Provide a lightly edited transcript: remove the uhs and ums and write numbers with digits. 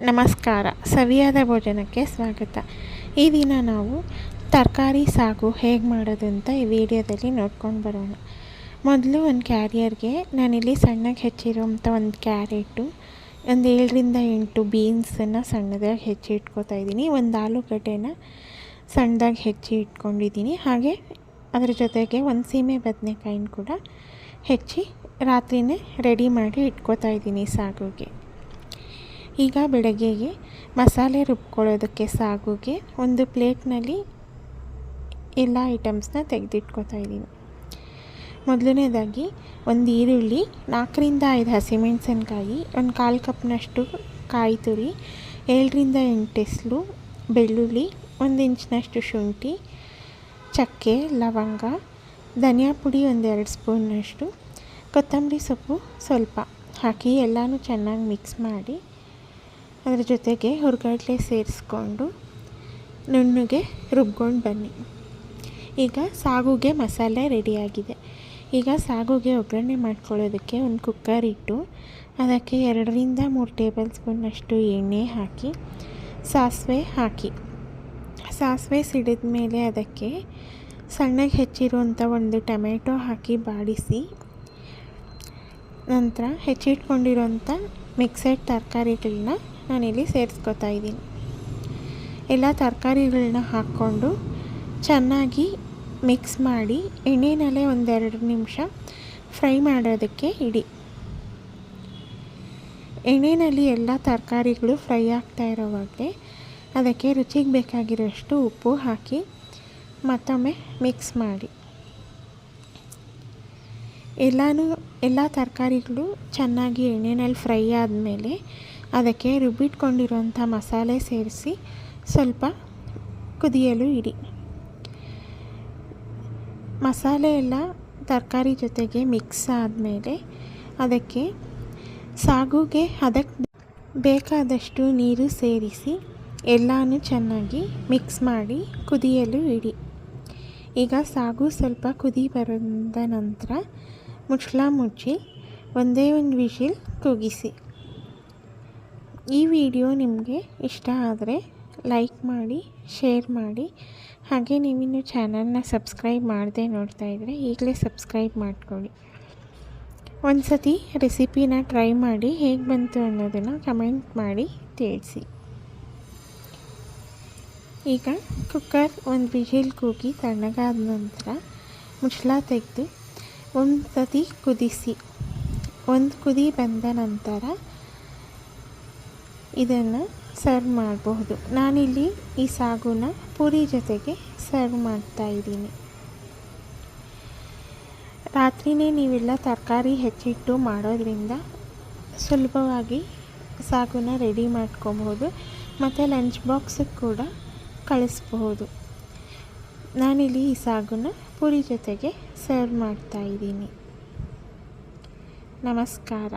ನಮಸ್ಕಾರ. ಸವಿಯಾದ ಭೋಜನಕ್ಕೆ ಸ್ವಾಗತ. ಈ ದಿನ ನಾವು ತರಕಾರಿ ಸಾಗು ಹೇಗೆ ಮಾಡೋದು ಅಂತ ಈ ವಿಡಿಯೋದಲ್ಲಿ ನೋಡ್ಕೊಂಡು ಬರೋಣ. ಮೊದಲು ಒಂದು ಕ್ಯಾರಿಯರ್ಗೆ ನಾನಿಲ್ಲಿ ಸಣ್ಣಗೆ ಹೆಚ್ಚಿರೋಂಥ ಒಂದು ಕ್ಯಾರೆಟು, ಒಂದು 7ರಿಂದ 8 ಬೀನ್ಸನ್ನು ಸಣ್ಣದಾಗಿ ಹೆಚ್ಚಿ ಇಟ್ಕೊತಾ ಇದ್ದೀನಿ. ಒಂದು ಆಲೂಗಡ್ಡೆನ ಸಣ್ಣದಾಗಿ ಹೆಚ್ಚಿ ಇಟ್ಕೊಂಡಿದ್ದೀನಿ. ಹಾಗೆ ಅದರ ಜೊತೆಗೆ ಒಂದು ಸೀಮೆ ಬದನೆಕಾಯಿನ ಕೂಡ ಹೆಚ್ಚಿ ರಾತ್ರಿಯೇ ರೆಡಿ ಮಾಡಿ ಇಟ್ಕೊತಾ ಇದ್ದೀನಿ ಸಾಗುಗೆ. ಈಗ ಬೆಳಗ್ಗೆಗೆ ಮಸಾಲೆ ರುಬ್ಕೊಳ್ಳೋದಕ್ಕೆ ಸಾಗುಗೆ ಒಂದು ಪ್ಲೇಟ್ನಲ್ಲಿ ಎಲ್ಲ ಐಟಮ್ಸ್ನ ತೆಗೆದಿಟ್ಕೊತಾ ಇದ್ದೀನಿ. ಮೊದಲನೇದಾಗಿ ಒಂದು ಈರುಳ್ಳಿ, 4ರಿಂದ 5 ಹಸಿಮೆಣಸಿನ್ಕಾಯಿ, ಒಂದು 1/4 ಕಪ್ನಷ್ಟು ಕಾಯಿ ತುರಿ, 7ರಿಂದ 8 ಎಸಳು ಬೆಳ್ಳುಳ್ಳಿ, 1 ಇಂಚಿನಷ್ಟು ಶುಂಠಿ, ಚಕ್ಕೆ, ಲವಂಗ, ಧನಿಯಾ ಪುಡಿ 1-2 ಸ್ಪೂನ್ನಷ್ಟು, ಕೊತ್ತಂಬರಿ ಸೊಪ್ಪು ಸ್ವಲ್ಪ ಹಾಕಿ ಎಲ್ಲನೂ ಚೆನ್ನಾಗಿ ಮಿಕ್ಸ್ ಮಾಡಿ ಅದರ ಜೊತೆಗೆ ಹುರ್ಗಡ್ಲೆ ಸೇರಿಸ್ಕೊಂಡು ನುಣ್ಣಗೆ ರುಬ್ಕೊಂಡು ಬನ್ನಿ. ಈಗ ಸಾಗುಗೆ ಮಸಾಲೆ ರೆಡಿಯಾಗಿದೆ. ಈಗ ಸಾಗುಗೆ ಒಗ್ಗರಣೆ ಮಾಡ್ಕೊಳ್ಳೋದಕ್ಕೆ ಒಂದು ಕುಕ್ಕರ್ ಇಟ್ಟು ಅದಕ್ಕೆ 2ರಿಂದ 3 ಟೇಬಲ್ ಸ್ಪೂನ್ನಷ್ಟು ಎಣ್ಣೆ ಹಾಕಿ ಸಾಸಿವೆ ಹಾಕಿ, ಸಾಸಿವೆ ಸಿಡಿದ ಮೇಲೆ ಅದಕ್ಕೆ ಸಣ್ಣಗೆ ಹೆಚ್ಚಿರುವಂಥ ಒಂದು ಟೊಮೆಟೊ ಹಾಕಿ ಬಾಡಿಸಿ, ನಂತರ ಹೆಚ್ಚಿಟ್ಕೊಂಡಿರೋಂಥ ಮಿಕ್ಸೆಡ್ ತರಕಾರಿಗಳನ್ನ ನಾನಿಲ್ಲಿ ಸೇರಿಸ್ಕೊತಾ ಇದ್ದೀನಿ. ಎಲ್ಲ ತರಕಾರಿಗಳನ್ನ ಹಾಕ್ಕೊಂಡು ಚೆನ್ನಾಗಿ ಮಿಕ್ಸ್ ಮಾಡಿ ಎಣ್ಣೆನಲ್ಲೇ 1-2 ನಿಮಿಷ ಫ್ರೈ ಮಾಡೋದಕ್ಕೆ ಇಡಿ. ಎಣ್ಣೆಯಲ್ಲಿ ಎಲ್ಲ ತರಕಾರಿಗಳು ಫ್ರೈ ಆಗ್ತಾ ಇರೋವಾಗಲೇ ಅದಕ್ಕೆ ರುಚಿಗೆ ಬೇಕಾಗಿರೋಷ್ಟು ಉಪ್ಪು ಹಾಕಿ ಮತ್ತೊಮ್ಮೆ ಮಿಕ್ಸ್ ಮಾಡಿ. ಎಲ್ಲ ತರಕಾರಿಗಳು ಚೆನ್ನಾಗಿ ಎಣ್ಣೆಯಲ್ಲಿ ಫ್ರೈ ಆದಮೇಲೆ ಅದಕ್ಕೆ ರುಬ್ಬಿಟ್ಕೊಂಡಿರೋಂಥ ಮಸಾಲೆ ಸೇರಿಸಿ ಸ್ವಲ್ಪ ಕುದಿಯಲು ಇಡಿ. ಮಸಾಲೆ ಎಲ್ಲ ತರಕಾರಿ ಜೊತೆಗೆ ಮಿಕ್ಸ್ ಆದಮೇಲೆ ಅದಕ್ಕೆ ಸಾಗುಗೆ ಅದಕ್ಕೆ ಬೇಕಾದಷ್ಟು ನೀರು ಸೇರಿಸಿ ಎಲ್ಲನೂ ಚೆನ್ನಾಗಿ ಮಿಕ್ಸ್ ಮಾಡಿ ಕುದಿಯಲು ಇಡಿ. ಈಗ ಸಾಗು ಸ್ವಲ್ಪ ಕುದಿ ಬಂದ ನಂತರ ಮುಚ್ಚಳ ಮುಚ್ಚಿ ಒಂದೇ ಒಂದು ವಿಷಿಲ್ ಕೂಗಿಸಿ. ಈ ವಿಡಿಯೋ ನಿಮಗೆ ಇಷ್ಟ ಆದರೆ ಲೈಕ್ ಮಾಡಿ, ಶೇರ್ ಮಾಡಿ. ಹಾಗೆ ನೀವಿನ್ನೂ ಚಾನಲ್ನ ಸಬ್ಸ್ಕ್ರೈಬ್ ಮಾಡದೆ ನೋಡ್ತಾ ಇದ್ದರೆ ಈಗಲೇ ಸಬ್ಸ್ಕ್ರೈಬ್ ಮಾಡ್ಕೊಳ್ಳಿ. ಒಂದು ಸತಿ ರೆಸಿಪಿನ ಟ್ರೈ ಮಾಡಿ ಹೇಗೆ ಬಂತು ಅನ್ನೋದನ್ನು ಕಮೆಂಟ್ ಮಾಡಿ ತಿಳಿಸಿ. ಈಗ ಕುಕ್ಕರ್ ಒಂದು ವಿಷಿಲ್ ಕೂಗಿ ತಣ್ಣಗಾದ ನಂತರ ಮುಚ್ಚಳ ತೆಗೆದು ಒಂದು ಸತಿ ಕುದಿಸಿ. ಒಂದು ಕುದಿ ಬಂದ ನಂತರ ಇದನ್ನು ಸರ್ವ್ ಮಾಡಬಹುದು. ನಾನಿಲ್ಲಿ ಈ ಸಾಗುನ ಪೂರಿ ಜೊತೆಗೆ ಸರ್ವ್ ಮಾಡ್ತಾ ಇದ್ದೀನಿ. ರಾತ್ರಿಯೇ ನೀವೆಲ್ಲ ತರಕಾರಿ ಹೆಚ್ಚಿಟ್ಟು ಮಾಡೋದ್ರಿಂದ ಸುಲಭವಾಗಿ ಸಾಗುನ ರೆಡಿ ಮಾಡ್ಕೊಬಹುದು ಮತ್ತು ಲಂಚ್ ಬಾಕ್ಸಿಗೆ ಕೂಡ ಕಳಿಸ್ಬಹುದು. ನಾನಿಲ್ಲಿ ಈ ಸಾಗುನ ಪೂರಿ ಜೊತೆಗೆ ಸರ್ವ್ ಮಾಡ್ತಾ ಇದ್ದೀನಿ. ನಮಸ್ಕಾರ.